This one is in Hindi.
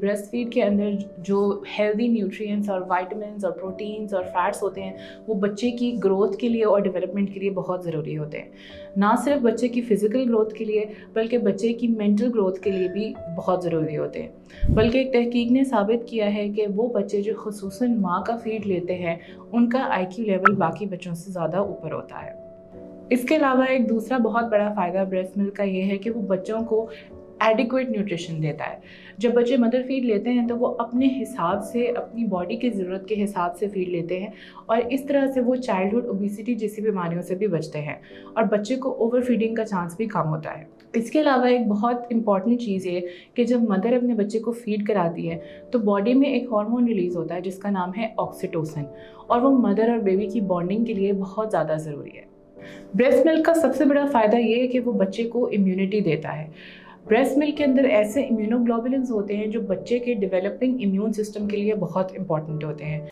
ब्रेस्ट फीड के अंदर जो हेल्दी न्यूट्रिएंट्स और विटामिन्स और प्रोटीन्स और फैट्स होते हैं वो बच्चे की ग्रोथ के लिए और डेवलपमेंट के लिए बहुत ज़रूरी होते हैं। ना सिर्फ बच्चे की फ़िज़िकल ग्रोथ के लिए बल्कि बच्चे की मेंटल ग्रोथ के लिए भी बहुत ज़रूरी होते हैं। बल्कि एक तहकीक ने साबित किया है कि वो बच्चे जो ख़ुसूसन माँ का फीड लेते हैं उनका आईक्यू लेवल बाकी बच्चों से ज़्यादा ऊपर होता है। इसके अलावा एक दूसरा बहुत बड़ा फ़ायदा ब्रेस्ट मिल्क का ये है कि वो बच्चों को एडिक्वेट न्यूट्रिशन देता है। जब बच्चे मदर फीड लेते हैं तो वो अपने हिसाब से, अपनी बॉडी की ज़रूरत के हिसाब से फीड लेते हैं और इस तरह से वो चाइल्डहुड ओबेसिटी जैसी बीमारियों से भी बचते हैं और बच्चे को ओवर फीडिंग का चांस भी कम होता है। इसके अलावा एक बहुत इंपॉर्टेंट चीज़ ये कि जब मदर अपने बच्चे को फीड कराती है तो बॉडी में एक हार्मोन रिलीज़ होता है जिसका नाम है ऑक्सीटोसिन, और वो मदर और बेबी की बॉन्डिंग के लिए बहुत ज़्यादा ज़रूरी है। ब्रेस्ट मिल्क का सबसे बड़ा फ़ायदा ये है कि वो बच्चे को इम्यूनिटी देता है। ब्रेस्ट मिल्क के अंदर ऐसे इम्यूनोग्लोबुलिन्स होते हैं जो बच्चे के डेवलपिंग इम्यून सिस्टम के लिए बहुत इंपॉर्टेंट होते हैं।